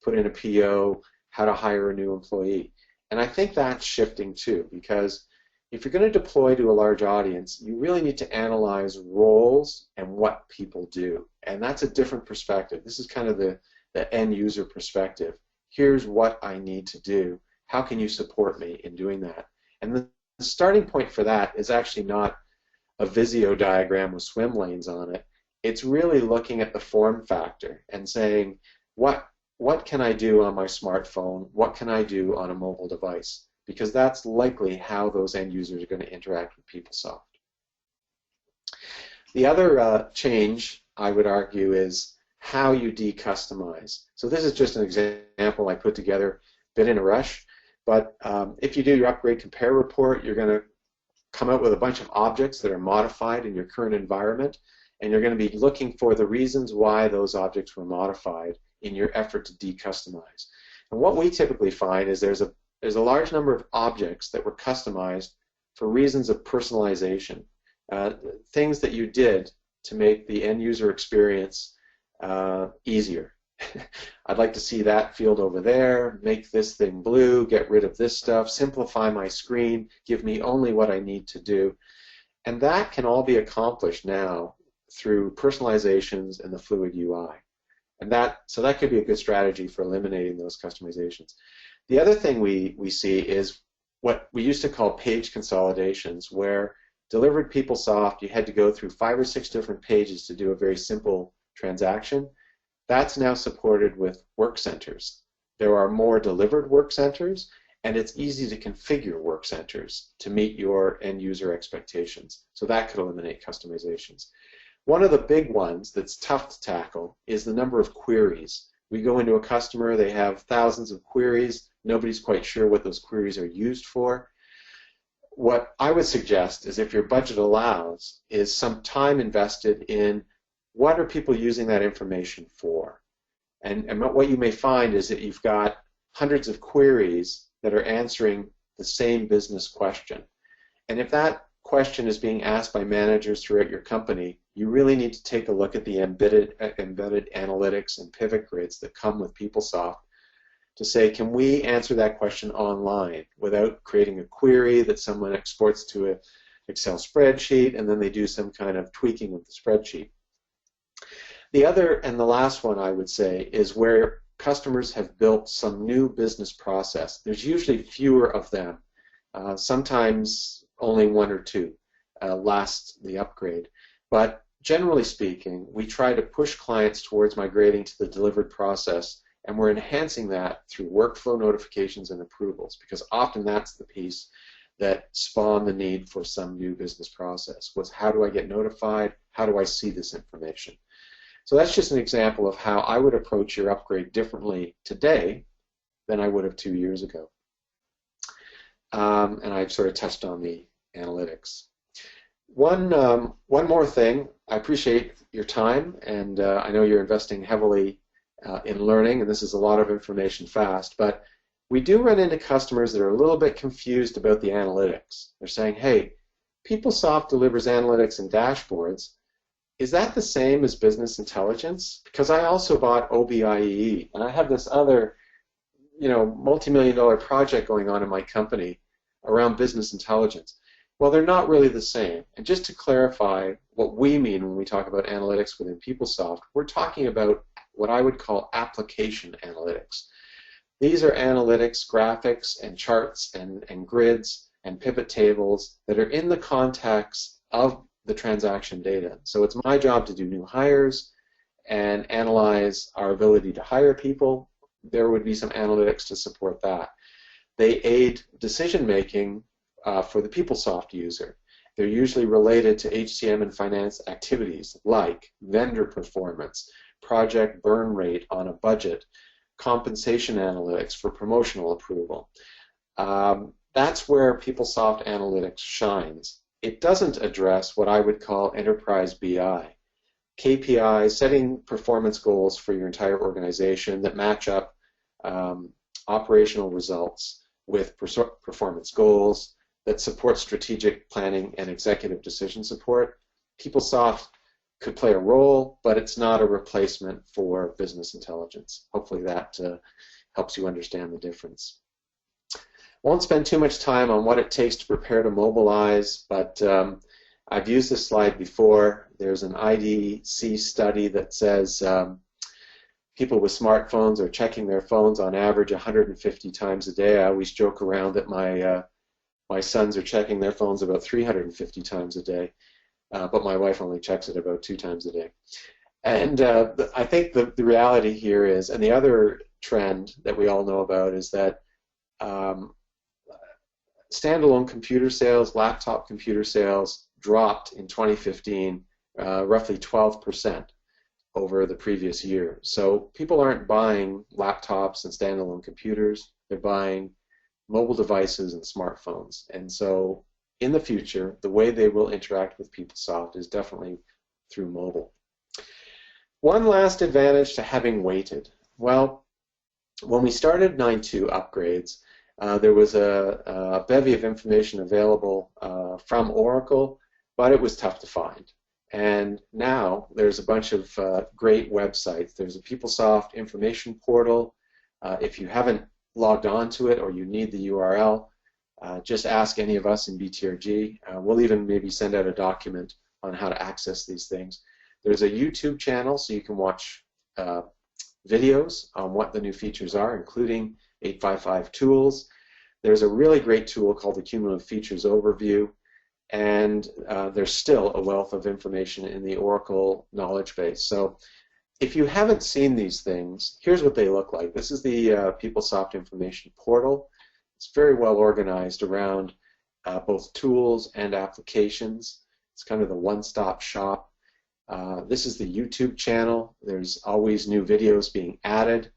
put in a PO, how to hire a new employee. And I think that's shifting too, because if you're going to deploy to a large audience, you really need to analyze roles and what people do. And that's a different perspective. This is kind of the end user perspective. Here's what I need to do. How can you support me in doing that? And the starting point for that is actually not a Visio diagram with swim lanes on it. It's really looking at the form factor and saying, what can I do on my smartphone? What can I do on a mobile device? Because that's likely how those end users are going to interact with PeopleSoft. The other change, I would argue, is how you decustomize. So this is just an example I put together a bit in a rush, but if you do your upgrade compare report, you're going to come out with a bunch of objects that are modified in your current environment, and you're going to be looking for the reasons why those objects were modified in your effort to decustomize. And what we typically find is there's a large number of objects that were customized for reasons of personalization, things that you did to make the end user experience easier. I'd like to see that field over there, make this thing blue, get rid of this stuff, simplify my screen, give me only what I need to do. And that can all be accomplished now through personalizations and the fluid UI. And so that could be a good strategy for eliminating those customizations. The other thing we see is what we used to call page consolidations, where delivered PeopleSoft, you had to go through 5 or 6 different pages to do a very simple transaction. That's now supported with work centers. There are more delivered work centers, and it's easy to configure work centers to meet your end user expectations. So that could eliminate customizations. One of the big ones that's tough to tackle is the number of queries. We go into a customer, they have thousands of queries, nobody's quite sure what those queries are used for. What I would suggest is, if your budget allows, is some time invested in what are people using that information for. And what you may find is that you've got hundreds of queries that are answering the same business question. And if that question is being asked by managers throughout your company, you really need to take a look at the embedded analytics and pivot grids that come with PeopleSoft to say, can we answer that question online without creating a query that someone exports to an Excel spreadsheet and then they do some kind of tweaking of the spreadsheet. The other and the last one I would say is where customers have built some new business process. There's usually fewer of them, sometimes only 1 or 2 last the upgrade. But generally speaking, we try to push clients towards migrating to the delivered process, and we're enhancing that through workflow notifications and approvals, because often that's the piece that spawned the need for some new business process, was how do I get notified, how do I see this information. So that's just an example of how I would approach your upgrade differently today than I would have 2 years ago. And I've sort of touched on the analytics. One more thing, I appreciate your time, and I know you're investing heavily in learning, and this is a lot of information fast, but we do run into customers that are a little bit confused about the analytics. They're saying, hey, PeopleSoft delivers analytics and dashboards. Is that the same as business intelligence? Because I also bought OBIEE, and I have this other, multi-million-dollar project going on in my company around business intelligence. Well, they're not really the same. And just to clarify what we mean when we talk about analytics within PeopleSoft, we're talking about what I would call application analytics. These are analytics, graphics, and charts, and grids, and pivot tables that are in the context of the transaction data. So it's my job to do new hires and analyze our ability to hire people. There would be some analytics to support that. They aid decision-making for the PeopleSoft user. They're usually related to HCM and finance activities like vendor performance, project burn rate on a budget, compensation analytics for promotional approval. That's where PeopleSoft Analytics shines. It doesn't address what I would call enterprise BI. KPIs, setting performance goals for your entire organization that match up operational results with performance goals, that support strategic planning and executive decision support. PeopleSoft could play a role, but it's not a replacement for business intelligence. Hopefully that helps you understand the difference. Won't spend too much time on what it takes to prepare to mobilize, but I've used this slide before. There's an IDC study that says people with smartphones are checking their phones on average 150 times a day. I always joke around that my sons are checking their phones about 350 times a day, but my wife only checks it about 2 times a day. And I think the reality here is, and the other trend that we all know about is that standalone computer sales, laptop computer sales dropped in 2015 roughly 12% over the previous year. So people aren't buying laptops and standalone computers, they're buying mobile devices and smartphones. And so in the future, the way they will interact with PeopleSoft is definitely through mobile. One last advantage to having waited. Well, when we started 9.2 upgrades, there was a bevy of information available from Oracle, but it was tough to find. And now there's a bunch of great websites. There's a PeopleSoft information portal. If you haven't logged on to it or you need the URL, just ask any of us in BTRG. We'll even maybe send out a document on how to access these things. There's a YouTube channel so you can watch videos on what the new features are, including 855 tools. There's a really great tool called the Cumulative Features Overview, and there's still a wealth of information in the Oracle knowledge base. So if you haven't seen these things, here's what they look like. This is the PeopleSoft information portal. It's very well organized around both tools and applications. It's kind of the one-stop shop. This is the YouTube channel. There's always new videos being added.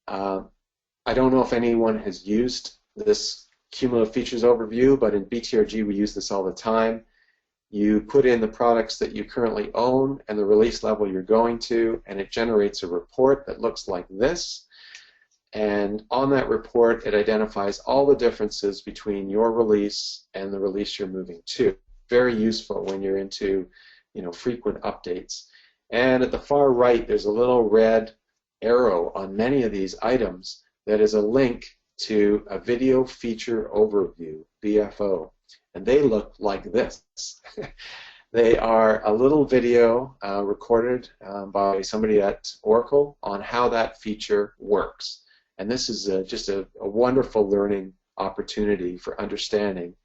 I don't know if anyone has used this Cumulative Features Overview, but in BTRG we use this all the time. You put in the products that you currently own and the release level you're going to, and it generates a report that looks like this. And on that report, it identifies all the differences between your release and the release you're moving to. Very useful when you're into, frequent updates. And at the far right, there's a little red arrow on many of these items that is a link to a video feature overview, BFO, and they look like this. They are a little video recorded by somebody at Oracle on how that feature works, and this is just a wonderful learning opportunity for understanding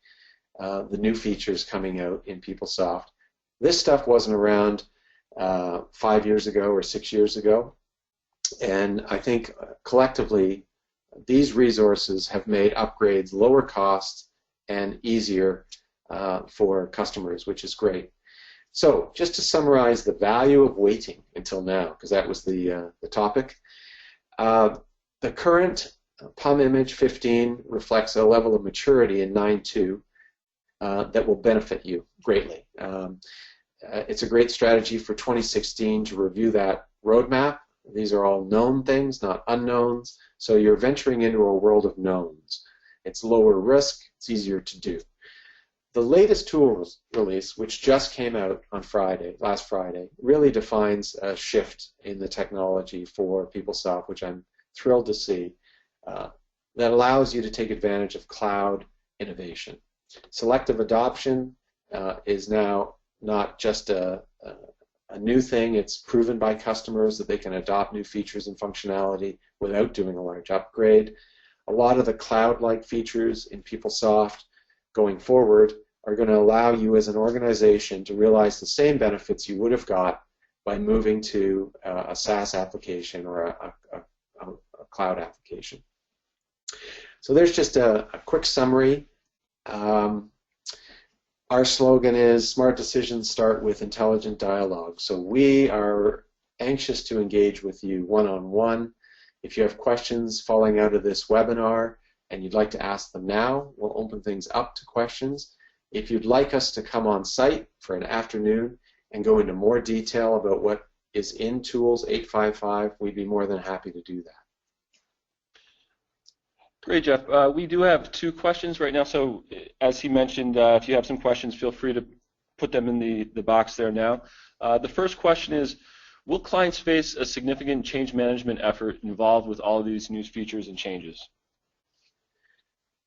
the new features coming out in PeopleSoft. This stuff wasn't around 5 years ago or 6 years ago, and I think collectively these resources have made upgrades lower cost and easier for customers, which is great. So just to summarize the value of waiting until now, because that was the topic, the current PUM Image 15 reflects a level of maturity in 9.2 that will benefit you greatly. It's a great strategy for 2016 to review that roadmap. These are all known things, not unknowns, so you're venturing into a world of knowns. It's lower risk, it's easier to do. The latest tools release, which just came out on last Friday, really defines a shift in the technology for PeopleSoft, which I'm thrilled to see, that allows you to take advantage of cloud innovation. Selective adoption is now not just a new thing. It's proven by customers that they can adopt new features and functionality without doing a large upgrade. A lot of the cloud-like features in PeopleSoft going forward are going to allow you as an organization to realize the same benefits you would have got by moving to a SaaS application or a cloud application. So there's just a quick summary. Our slogan is smart decisions start with intelligent dialogue. So we are anxious to engage with you one-on-one. If you have questions falling out of this webinar and you'd like to ask them now, we'll open things up to questions. If you'd like us to come on site for an afternoon and go into more detail about what is in Tools 855, we'd be more than happy to do that. Great, Jeff. We do have 2 questions right now, so as he mentioned, if you have some questions, feel free to put them in the box there now. The first question is, will clients face a significant change management effort involved with all of these new features and changes?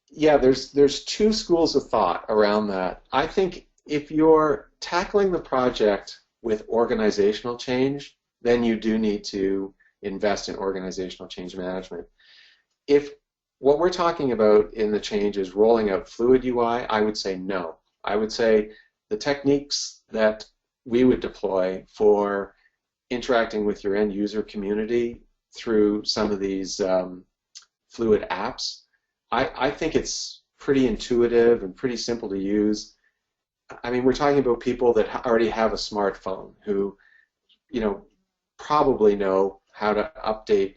Yeah, there's two schools of thought around that. I think if you're tackling the project with organizational change, then you do need to invest in organizational change management. If what we're talking about in the change is rolling out fluid UI, I would say no. I would say the techniques that we would deploy for interacting with your end user community through some of these fluid apps, I think it's pretty intuitive and pretty simple to use. I mean, we're talking about people that already have a smartphone who, probably know how to update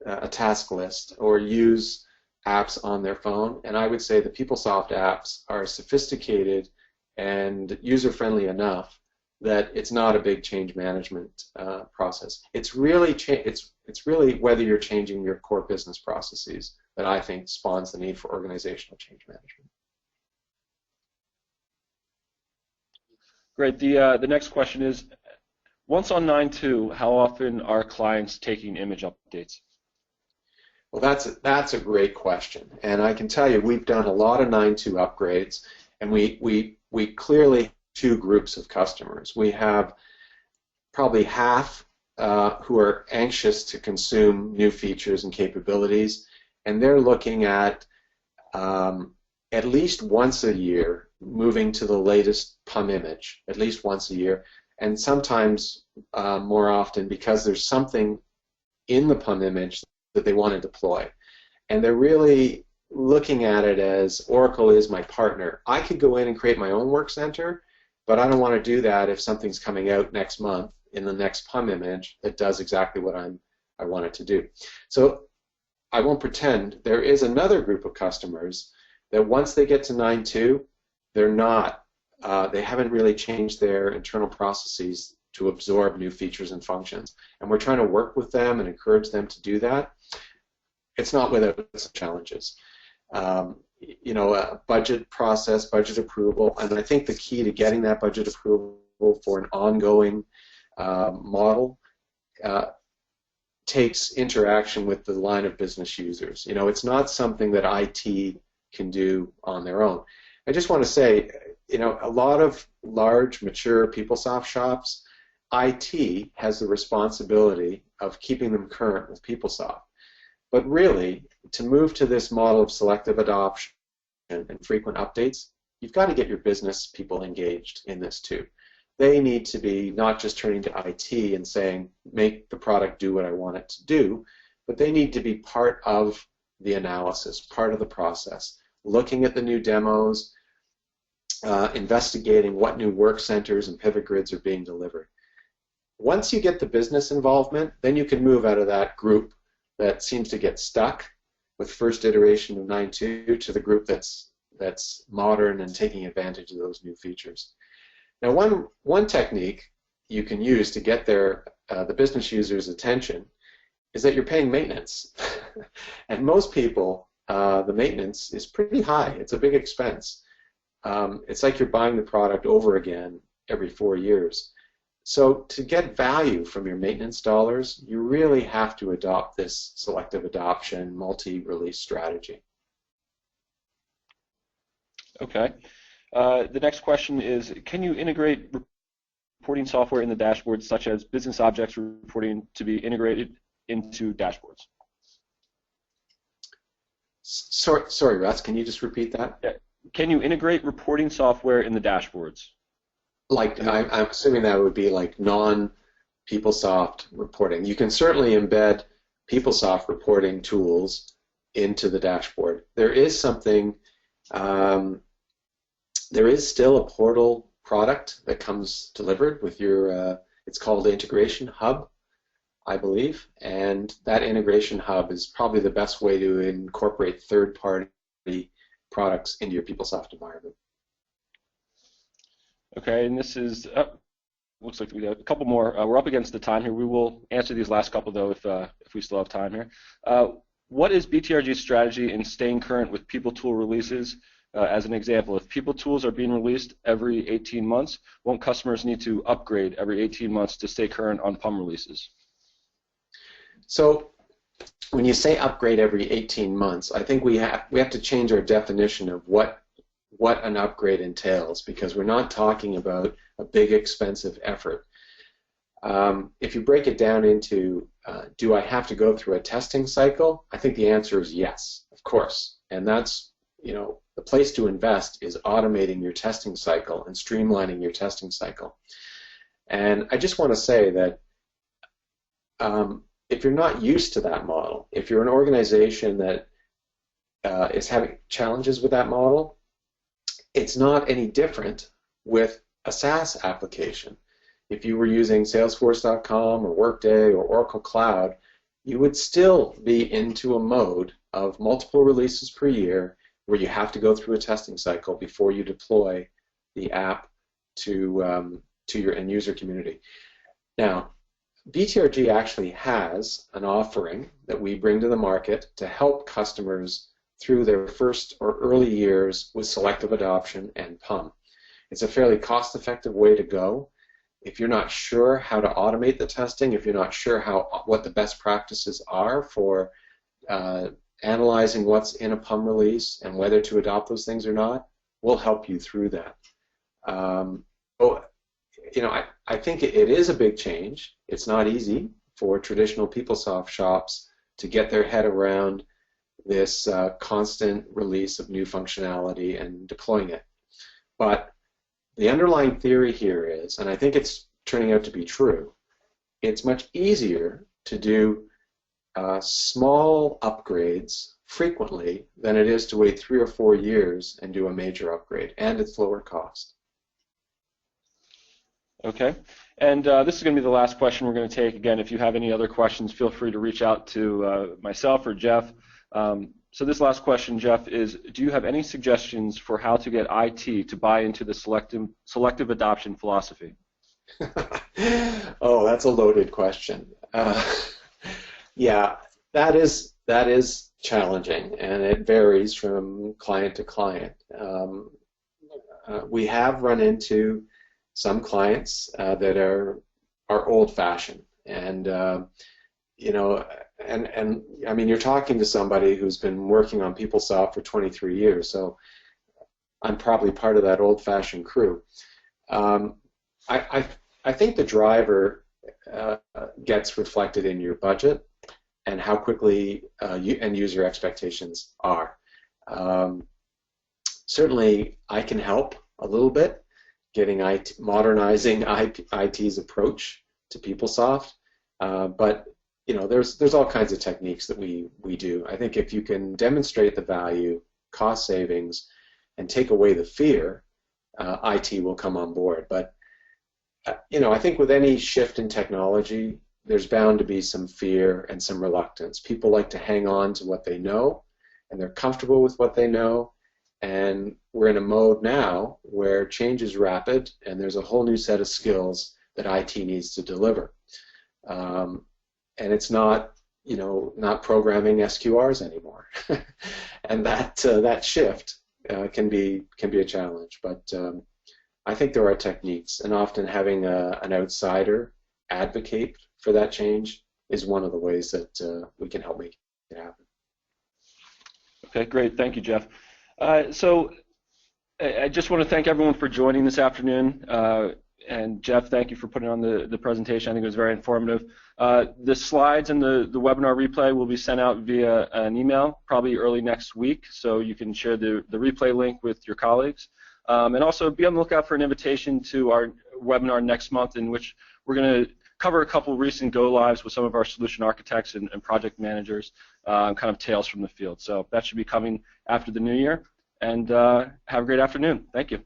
a task list or use apps on their phone, and I would say the PeopleSoft apps are sophisticated and user-friendly enough that it's not a big change management process. It's really whether you're changing your core business processes that I think spawns the need for organizational change management. Great. The next question is, once on 9.2, how often are clients taking image updates? Well, that's a great question, and I can tell you we've done a lot of 9.2 upgrades, and we clearly have two groups of customers. We have probably half who are anxious to consume new features and capabilities, and they're looking at least once a year moving to the latest PUM image, at least once a year, and sometimes more often because there's something in the PUM image that they want to deploy. And they're really looking at it as Oracle is my partner. I could go in and create my own work center, but I don't want to do that if something's coming out next month in the next PUM image that does exactly what I want it to do. So I won't pretend. There is another group of customers that once they get to 9.2, they haven't really changed their internal processes to absorb new features and functions. And we're trying to work with them and encourage them to do that. It's not without some challenges. A budget process, budget approval, and I think the key to getting that budget approval for an ongoing model takes interaction with the line of business users. It's not something that IT can do on their own. I just want to say, a lot of large, mature PeopleSoft shops, IT has the responsibility of keeping them current with PeopleSoft. But really, to move to this model of selective adoption and frequent updates, you've got to get your business people engaged in this too. They need to be not just turning to IT and saying, make the product do what I want it to do, but they need to be part of the analysis, part of the process, looking at the new demos, investigating what new work centers and pivot grids are being delivered. Once you get the business involvement, then you can move out of that group that seems to get stuck with first iteration of 9.2 to the group that's modern and taking advantage of those new features. Now, one technique you can use to get the business user's attention is that you're paying maintenance. And most people, the maintenance is pretty high. It's a big expense. It's like you're buying the product over again every 4 years. So to get value from your maintenance dollars, you really have to adopt this selective adoption, multi-release strategy. Okay. The next question is, can you integrate reporting software in the dashboard, such as business objects reporting, to be integrated into dashboards? Sorry, Russ, can you just repeat that? Yeah. Can you integrate reporting software in the dashboards? Like, I'm assuming that would be like non-PeopleSoft reporting. You can certainly embed PeopleSoft reporting tools into the dashboard. There is something, there is still a portal product that comes delivered with your, it's called Integration Hub, I believe, and that Integration Hub is probably the best way to incorporate third-party products into your PeopleSoft environment. Okay, and this is, looks like we got a couple more. We're up against the time here. We will answer these last couple, though, if we still have time here. What is BTRG's strategy in staying current with PeopleTool releases? As an example, if people tools are being released every 18 months, won't customers need to upgrade every 18 months to stay current on PUM releases? So when you say upgrade every 18 months, I think we have to change our definition of what an upgrade entails, because we're not talking about a big expensive effort. If you break it down into do I have to go through a testing cycle, I think the answer is yes, of course. And that's, the place to invest is automating your testing cycle and streamlining your testing cycle. And I just want to say that if you're not used to that model, if you're an organization that is having challenges with that model, it's not any different with a SaaS application. If you were using Salesforce.com or Workday or Oracle Cloud, you would still be into a mode of multiple releases per year where you have to go through a testing cycle before you deploy the app to your end user community. Now, BTRG actually has an offering that we bring to the market to help customers through their first or early years with selective adoption and PUM. It's a fairly cost-effective way to go. If you're not sure how to automate the testing, if you're not sure what the best practices are for analyzing what's in a PUM release and whether to adopt those things or not, we'll help you through that. I think it is a big change. It's not easy for traditional PeopleSoft shops to get their head around this constant release of new functionality and deploying it. But the underlying theory here is, and I think it's turning out to be true, it's much easier to do small upgrades frequently than it is to wait 3 or 4 years and do a major upgrade, and it's lower cost. Okay, and this is going to be the last question we're going to take. Again, if you have any other questions, feel free to reach out to myself or Jeff. So this last question, Jeff, is do you have any suggestions for how to get IT to buy into the selective adoption philosophy? Oh, that's a loaded question. Yeah, that is challenging, and it varies from client to client. We have run into some clients that are old-fashioned, and and I mean, you're talking to somebody who's been working on PeopleSoft for 23 years, so I'm probably part of that old-fashioned crew. I think the driver gets reflected in your budget and how quickly end user expectations are. Certainly, I can help a little bit getting modernizing IT's approach to PeopleSoft, but there's all kinds of techniques that we do. I think if you can demonstrate the value, cost savings, and take away the fear, IT will come on board. But I think with any shift in technology, there's bound to be some fear and some reluctance. People like to hang on to what they know, and they're comfortable with what they know. And we're in a mode now where change is rapid, and there's a whole new set of skills that IT needs to deliver. And it's not, not programming SQRs anymore, and that shift can be a challenge. But I think there are techniques, and often having an outsider advocate for that change is one of the ways that we can help make it happen. Okay, great. Thank you, Jeff. So I just want to thank everyone for joining this afternoon. And Jeff, thank you for putting on the presentation. I think it was very informative. The slides and the webinar replay will be sent out via an email probably early next week, so you can share the replay link with your colleagues. And also be on the lookout for an invitation to our webinar next month, in which we're going to cover a couple recent go-lives with some of our solution architects and project managers, kind of tales from the field. So that should be coming after the new year. And have a great afternoon. Thank you.